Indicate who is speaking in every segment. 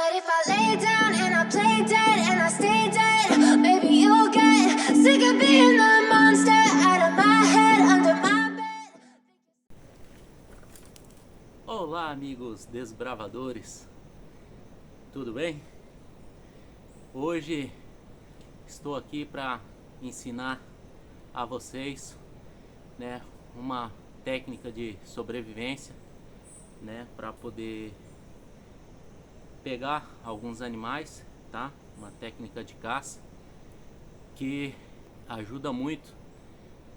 Speaker 1: But if I lay down and I play dead and I stay dead, maybe you'll get sick of being the monster out of my head, under my bed.
Speaker 2: Olá, amigos desbravadores, tudo bem? Hoje estou aqui para ensinar a vocês, né, uma técnica de sobrevivência, né, para poder pegar alguns animais, tá? Uma técnica de caça que ajuda muito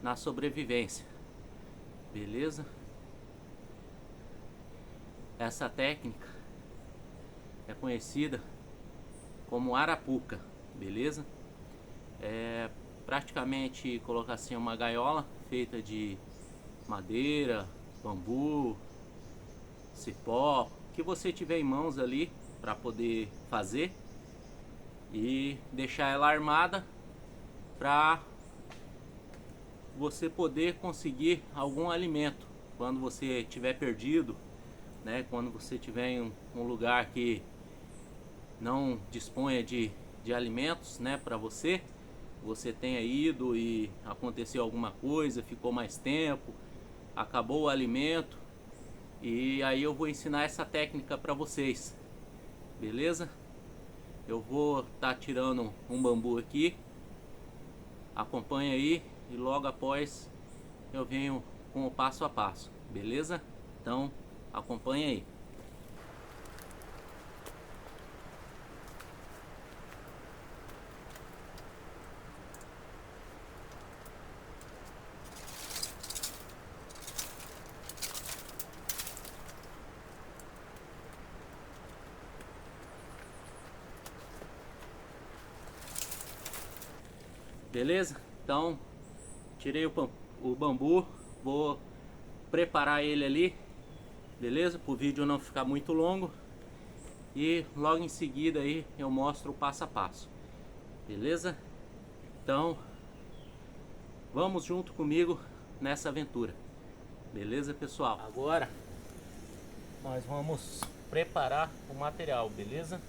Speaker 2: na sobrevivência, beleza? Essa técnica é conhecida como arapuca, beleza? É praticamente colocar assim uma gaiola feita de madeira, bambu, cipó, que você tiver em mãos ali para poder fazer, e deixar ela armada para você poder conseguir algum alimento quando você estiver perdido, né? Quando você estiver em um lugar que não disponha de alimentos, né, para você tenha ido e aconteceu alguma coisa, ficou mais tempo, acabou o alimento, e aí eu vou ensinar essa técnica para vocês, beleza? Eu vou estar tirando um bambu aqui, acompanha aí, e logo após eu venho com o passo a passo, beleza? Então acompanha aí. Beleza? Então tirei o bambu, vou preparar ele ali, beleza? Para o vídeo não ficar muito longo, e logo em seguida aí eu mostro o passo a passo, beleza? Então vamos junto comigo nessa aventura, beleza, pessoal? Agora nós vamos preparar o material, beleza?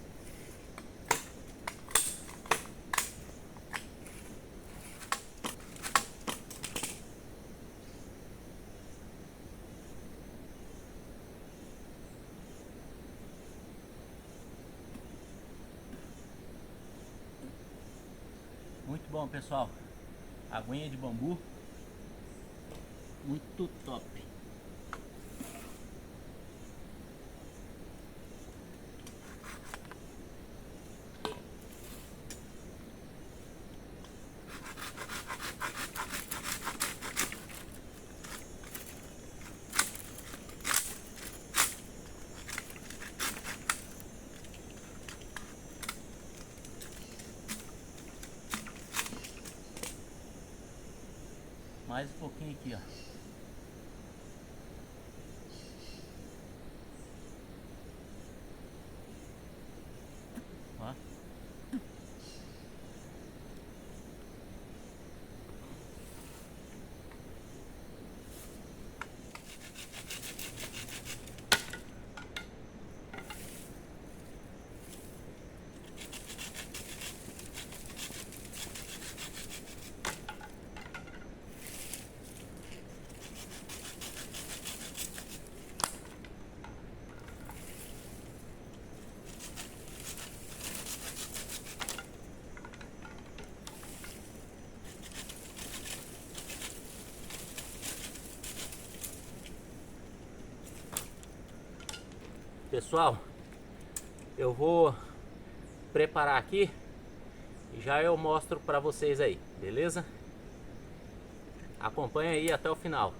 Speaker 2: Muito bom, pessoal. Aguinha de bambu, muito top. Mais um pouquinho aqui, ó. Ó. Pessoal, eu vou preparar aqui e já eu mostro para vocês aí, beleza? Acompanha aí até o final.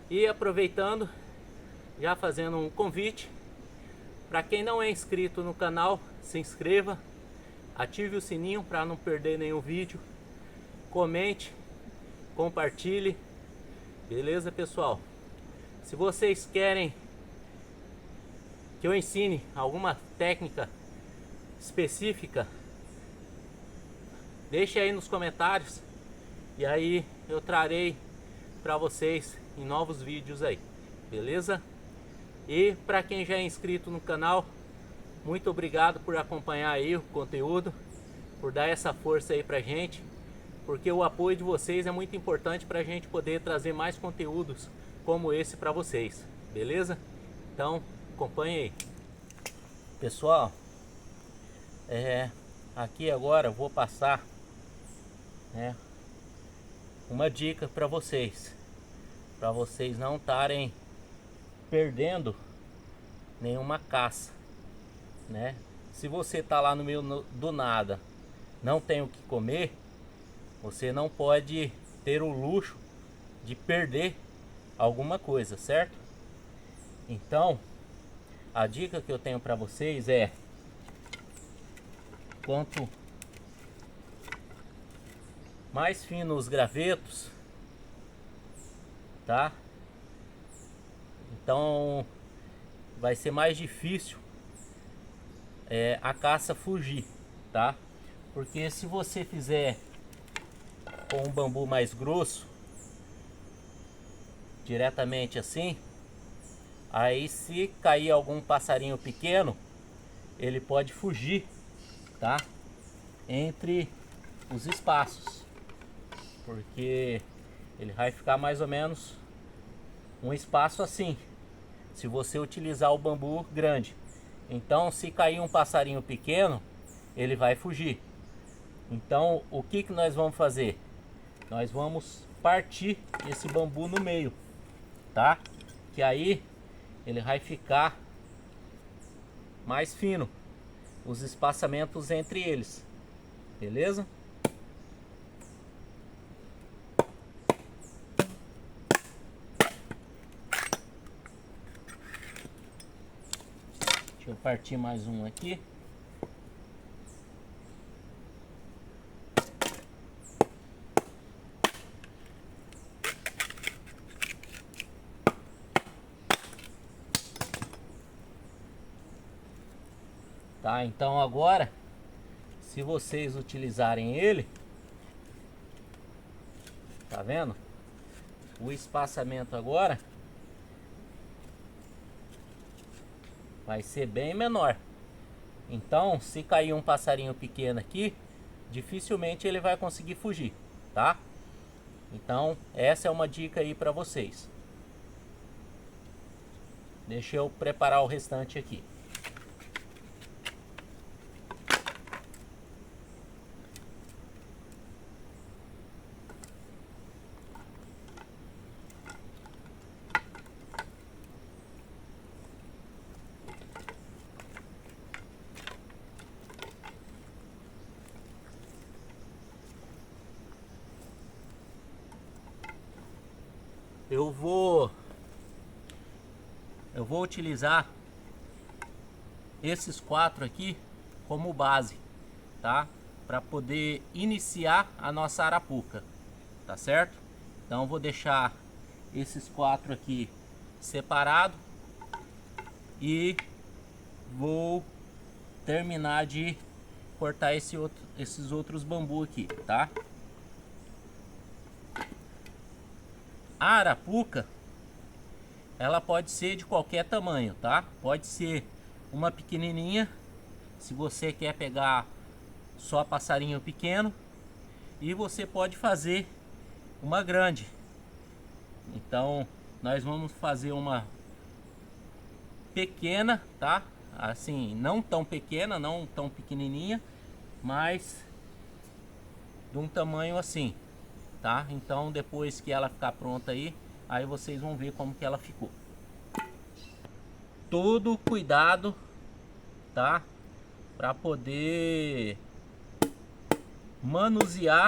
Speaker 2: E aproveitando, já fazendo um convite para quem não é inscrito no canal, se inscreva, ative o sininho para não perder nenhum vídeo, comente, compartilhe, beleza, pessoal? Se vocês querem que eu ensine alguma técnica específica, deixe aí nos comentários, e aí eu trarei para vocês em novos vídeos aí, beleza? E para quem já é inscrito no canal, Muito obrigado por acompanhar aí o conteúdo, por dar essa força aí pra gente, porque o apoio de vocês é muito importante pra gente poder trazer mais conteúdos como esse pra vocês, beleza? Então, acompanhe aí. Pessoal, aqui agora eu vou passar, né, uma dica para vocês não estarem perdendo nenhuma caça, né? Se você tá lá no meio do nada, não tem o que comer, você não pode ter o luxo de perder alguma coisa, certo? Então, a dica que eu tenho para vocês é: quanto mais fino os gravetos, tá? Então vai ser mais difícil a caça fugir, tá? Porque se você fizer com um bambu mais grosso, diretamente assim, aí se cair algum passarinho pequeno, ele pode fugir, tá? Entre os espaços, porque ele vai ficar mais ou menos um espaço assim, se você utilizar o bambu grande. Então, se cair um passarinho pequeno, ele vai fugir. Então, o que nós vamos fazer? Nós vamos partir esse bambu no meio, tá? Que aí ele vai ficar mais fino, os espaçamentos entre eles, beleza? Deixa eu partir mais um aqui. Tá, então agora, se vocês utilizarem ele, tá vendo? O espaçamento agora vai ser bem menor. Então, se cair um passarinho pequeno aqui, dificilmente ele vai conseguir fugir, tá? Então, essa é uma dica aí para vocês. Deixa eu preparar o restante aqui. Eu vou utilizar esses 4 aqui como base, tá? Para poder iniciar a nossa arapuca, tá certo? Então eu vou deixar esses 4 aqui separado e vou terminar de cortar esses outros bambu aqui, tá? A arapuca, ela pode ser de qualquer tamanho, tá? Pode ser uma pequenininha, se você quer pegar só passarinho pequeno, e você pode fazer uma grande. Então, nós vamos fazer uma pequena, tá? Assim, não tão pequena, não tão pequenininha, mas de um tamanho assim, tá? Então, depois que ela ficar pronta aí vocês vão ver como que ela ficou. Todo cuidado, tá? Para poder manusear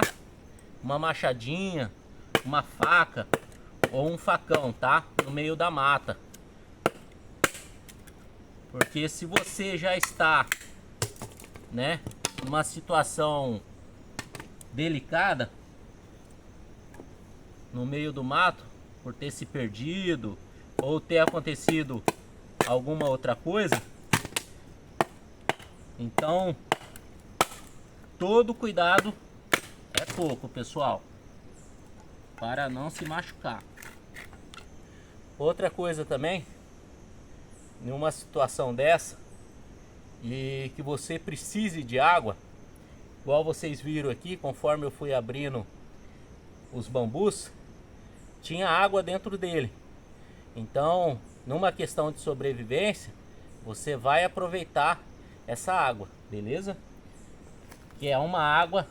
Speaker 2: uma machadinha, uma faca ou um facão, tá? No meio da mata. Porque se você já está, né, numa situação delicada no meio do mato, por ter se perdido ou ter acontecido alguma outra coisa, então todo cuidado é pouco, pessoal, para não se machucar. Outra coisa também, numa situação dessa, e que você precise de água, igual vocês viram aqui, conforme eu fui abrindo os bambus, tinha água dentro dele. Então, numa questão de sobrevivência, você vai aproveitar essa água, beleza? Que é uma água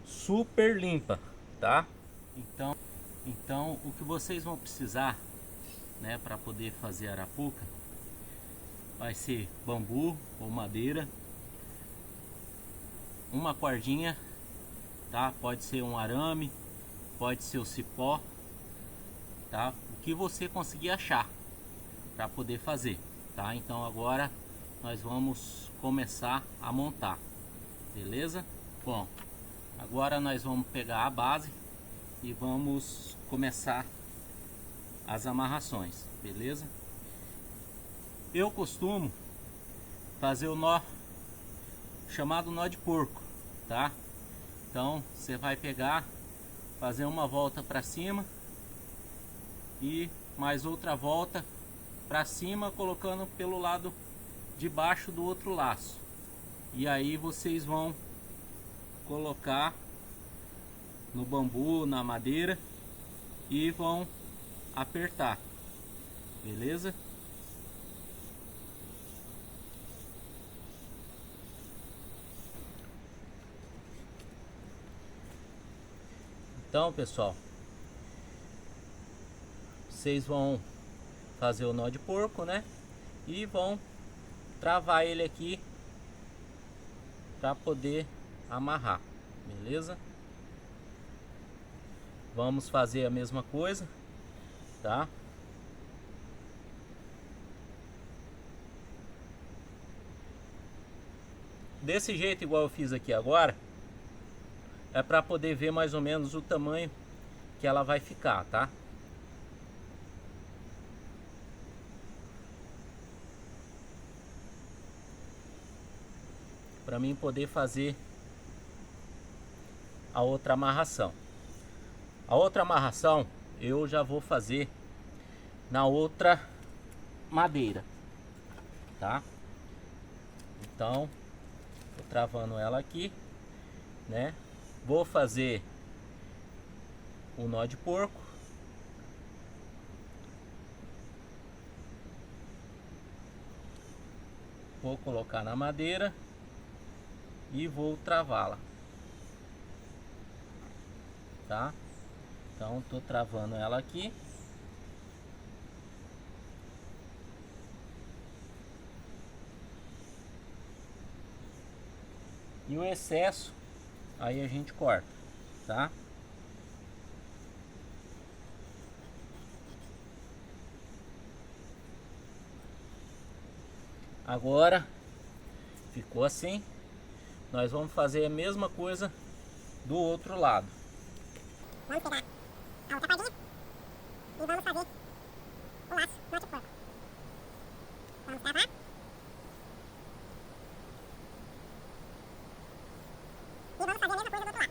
Speaker 2: super limpa, tá? Então o que vocês vão precisar, né, para poder fazer arapuca, vai ser bambu ou madeira, uma cordinha, tá? Pode ser um arame, pode ser o cipó, tá? O que você conseguir achar para poder fazer, tá? Então agora nós vamos começar a montar, beleza? Bom, agora nós vamos pegar a base e vamos começar as amarrações, beleza? Eu costumo fazer o nó chamado nó de porco, tá? Então você vai pegar, fazer uma volta para cima e mais outra volta para cima, colocando pelo lado de baixo do outro laço. E aí vocês vão colocar no bambu, na madeira, e vão apertar, beleza? Então, pessoal, vocês vão fazer o nó de porco, né? E vão travar ele aqui para poder amarrar, beleza? Vamos fazer a mesma coisa, tá? Desse jeito igual eu fiz aqui agora, é para poder ver mais ou menos o tamanho que ela vai ficar, tá? Para mim poder fazer a outra amarração. A outra amarração eu já vou fazer na outra madeira, tá? Então, tô travando ela aqui, né? Vou fazer o nó de porco. Vou colocar na madeira e vou travá-la, tá? Então tô travando ela aqui. E o excesso aí a gente corta, tá? Agora ficou assim. Nós vamos fazer a mesma coisa do outro lado.
Speaker 3: Vamos pegar a outra cordinha e vamos fazer o laço nó de porco. Vamos travar. E vamos fazer a mesma coisa do outro lado, certo? Então você vai ajustar ele para que ele possa ficar no mesmo tamanho,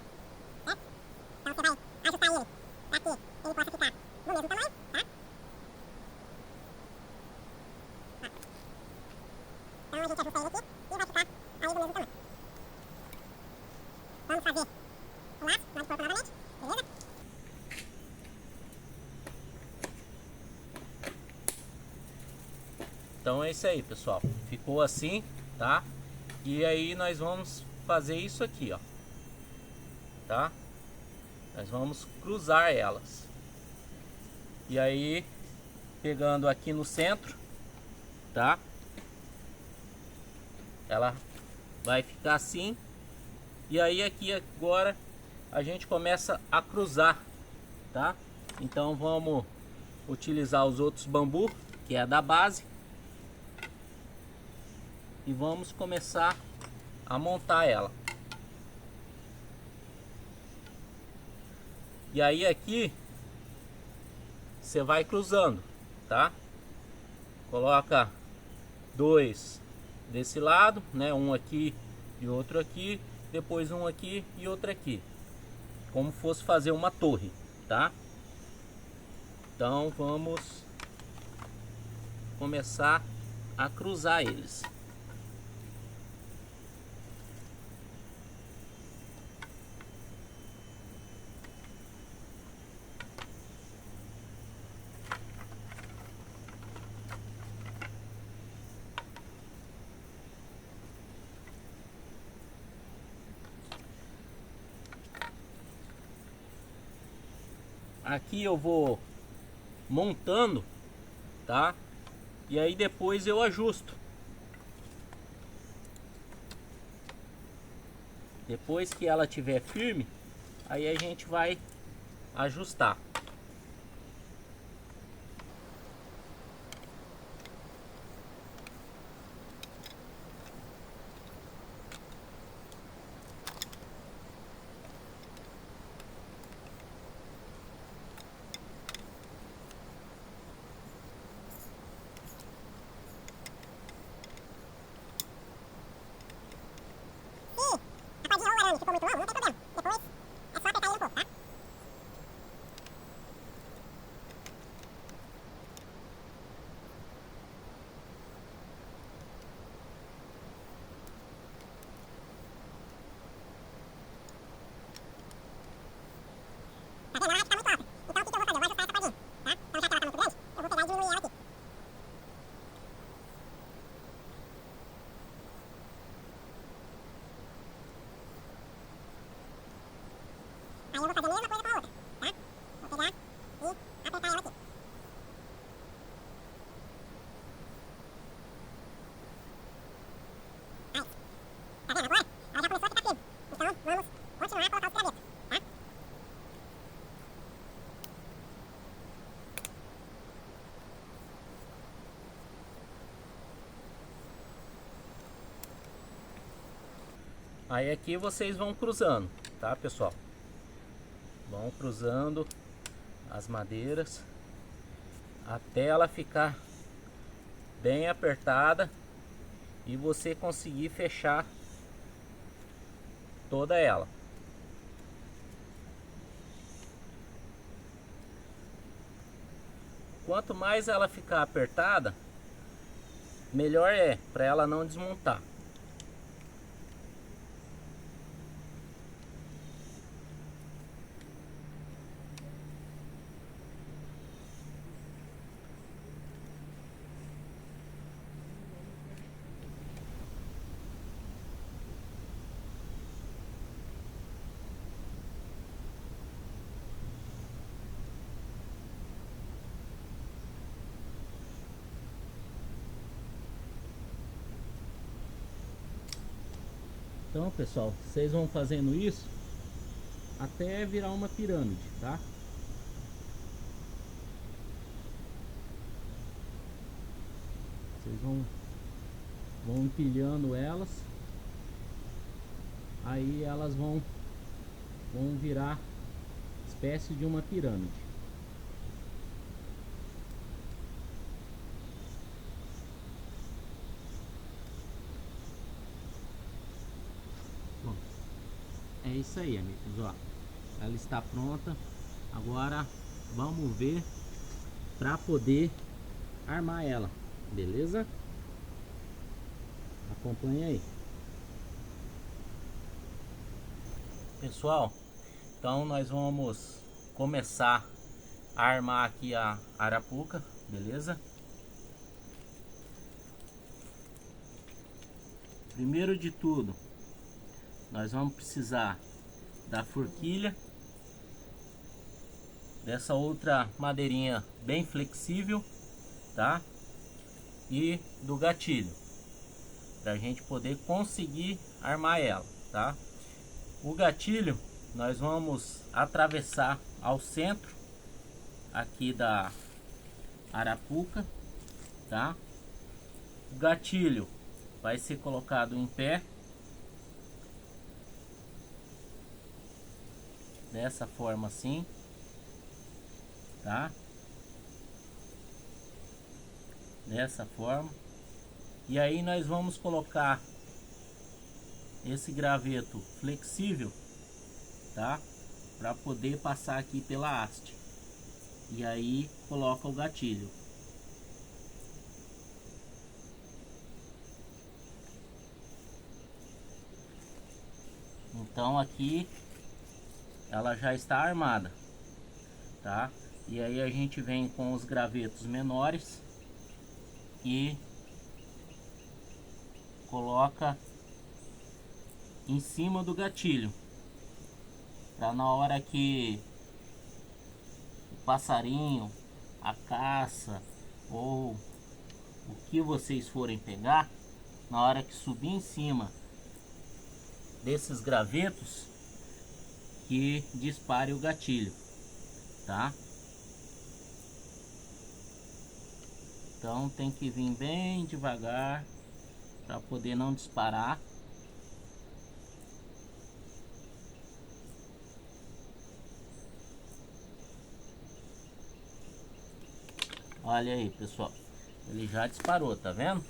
Speaker 3: tá? Então a gente ajusta ele aqui e vai ficar aí do mesmo tamanho. Vamos fazer o laço nó de porco novamente, beleza?
Speaker 2: Então é isso aí, pessoal. Ficou assim, tá? E aí nós vamos fazer isso aqui, ó. Tá? Nós vamos cruzar elas. E aí, pegando aqui no centro, tá? Ela vai ficar assim. E aí aqui agora a gente começa a cruzar, tá? Então vamos utilizar os outros bambu, que é da base. E vamos começar a montar ela. E aí aqui você vai cruzando, tá? Coloca dois desse lado, né? Um aqui e outro aqui, depois um aqui e outro aqui, como fosse fazer uma torre, tá? Então vamos começar a cruzar eles. aqui eu vou montando, tá? E aí depois eu ajusto. Depois que ela estiver firme, aí a gente vai ajustar.
Speaker 3: Se a cordinha ou o arame ficou muito longo, não tem problema. Depois é só apertar ele um pouco, tá? Tá vendo? Ela vai ficar muito alta. Então o que eu vou fazer? Eu vou ajustar essa cordinha, tá? Então já que ela tá muito grande, eu vou pegar e diminuir ela aqui. Aí eu vou fazer a mesma coisa com a outra, tá? Vou pegar e apertar ela aqui. Aí. Tá vendo agora? Ela já começou a ficar firme. Então vamos continuar a colocar os gravetos, tá?
Speaker 2: Aí aqui vocês vão cruzando, tá, pessoal? Vão cruzando as madeiras até ela ficar bem apertada e você conseguir fechar toda ela. Quanto mais ela ficar apertada, melhor é, para ela não desmontar. Então, pessoal, vocês vão fazendo isso até virar uma pirâmide, tá? Vocês vão empilhando elas, aí elas vão virar espécie de uma pirâmide. Bom, é isso aí, amigos, ó. Ela está pronta. Agora vamos ver para poder armar ela, beleza? Acompanha aí. Pessoal, então nós vamos começar a armar aqui a arapuca, beleza? Primeiro de tudo, nós vamos precisar da forquilha, dessa outra madeirinha bem flexível, tá? E do gatilho, para a gente poder conseguir armar ela, tá? O gatilho nós vamos atravessar ao centro aqui da arapuca, tá? O gatilho vai ser colocado em pé dessa forma assim, tá? Dessa forma. E aí nós vamos colocar esse graveto flexível, tá? Para poder passar aqui pela haste. E aí coloca o gatilho. Então aqui ela já está armada, tá? E aí a gente vem com os gravetos menores e coloca em cima do gatilho, para na hora que passarinho, a caça ou o que vocês forem pegar, na hora que subir em cima desses gravetos, que dispare o gatilho, tá? Então tem que vir bem devagar para poder não disparar. Olha aí, pessoal, ele já disparou, tá vendo?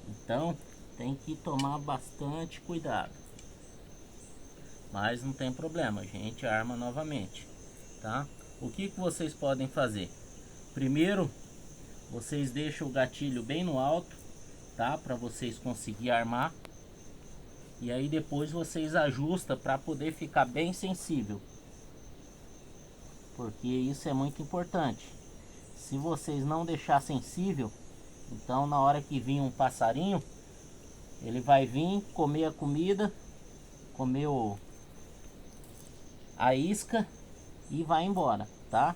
Speaker 2: Então tem que tomar bastante cuidado. Mas não tem problema, a gente arma novamente, tá? O que vocês podem fazer? Primeiro, vocês deixam o gatilho bem no alto, tá? Para vocês conseguir armar. E aí depois vocês ajustam para poder ficar bem sensível. Porque isso é muito importante. Se vocês não deixar sensível, então na hora que vir um passarinho, ele vai vir comer a comida, comer a isca e vai embora, tá?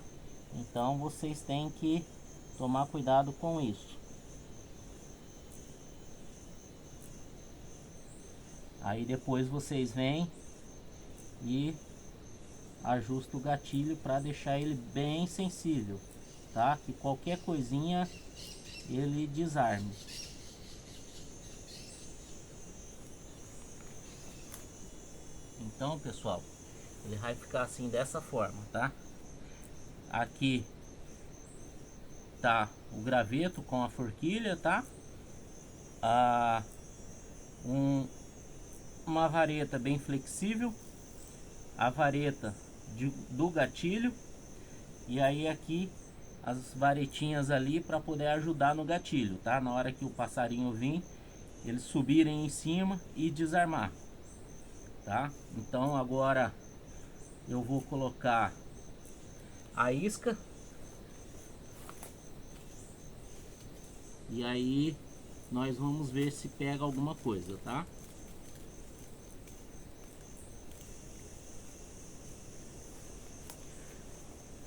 Speaker 2: Então vocês têm que tomar cuidado com isso. Aí depois vocês vêm e ajustam o gatilho para deixar ele bem sensível, tá? Que qualquer coisinha ele desarme. Então, pessoal, ele vai ficar assim dessa forma, tá? Aqui tá o graveto com a forquilha, tá? Uma vareta bem flexível, a vareta do gatilho, e aí aqui as varetinhas ali para poder ajudar no gatilho, tá? Na hora que o passarinho vir, eles subirem em cima e desarmar, tá? Então agora eu vou colocar a isca e aí nós vamos ver se pega alguma coisa, tá?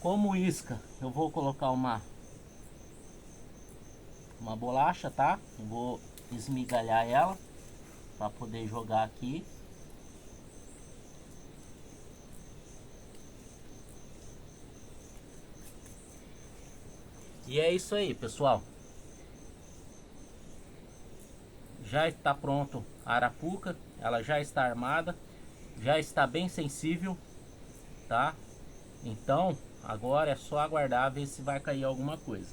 Speaker 2: Como isca, eu vou colocar uma bolacha, tá? Eu vou esmigalhar ela para poder jogar aqui. E é isso aí, pessoal. Já está pronto a arapuca, ela já está armada, já está bem sensível, tá? Então agora é só aguardar ver se vai cair alguma coisa.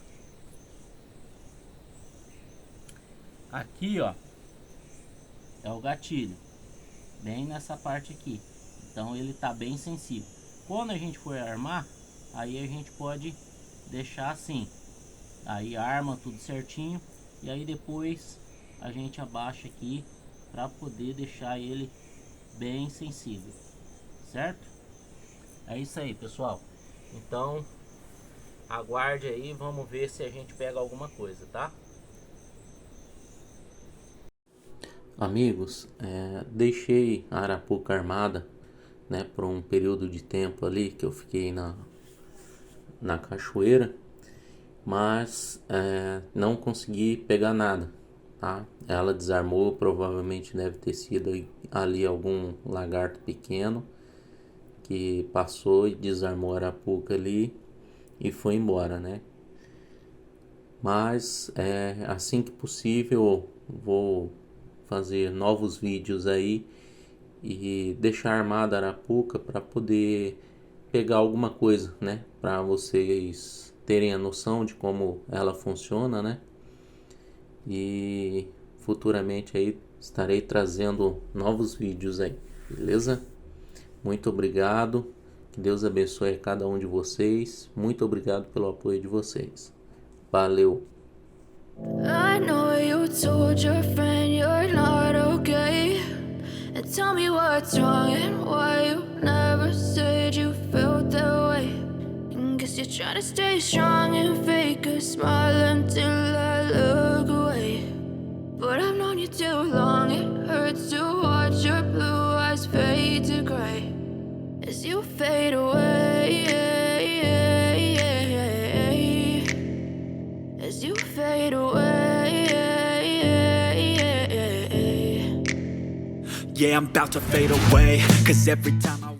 Speaker 2: Aqui, ó, é o gatilho, bem nessa parte aqui. Então ele tá bem sensível. Quando a gente for armar, aí a gente pode deixar assim. Aí arma tudo certinho e aí depois a gente abaixa aqui para poder deixar ele bem sensível, certo? É isso aí, pessoal. Então aguarde aí, vamos ver se a gente pega alguma coisa, tá? Amigos, deixei a arapuca armada, né, por um período de tempo ali que eu fiquei na cachoeira, mas não consegui pegar nada, tá? Ela desarmou, provavelmente deve ter sido ali algum lagarto pequeno que passou e desarmou a arapuca ali e foi embora, né? Mas assim que possível vou fazer novos vídeos aí e deixar armada a arapuca para poder pegar alguma coisa, né? Para vocês terem a noção de como ela funciona, né? E futuramente aí estarei trazendo novos vídeos aí, beleza? Muito obrigado, que Deus abençoe a cada um de vocês. Muito obrigado pelo apoio de vocês. Valeu!
Speaker 1: I know you told your friend you're not okay, and tell me what's wrong and why you never said you felt that way. And guess you're trying to stay strong and fake a smile until I look away. But I've known you too long, it hurts to watch your blue eyes fade to gray as you fade away. fade away.
Speaker 4: Yeah, I'm about to fade away, 'cause every time I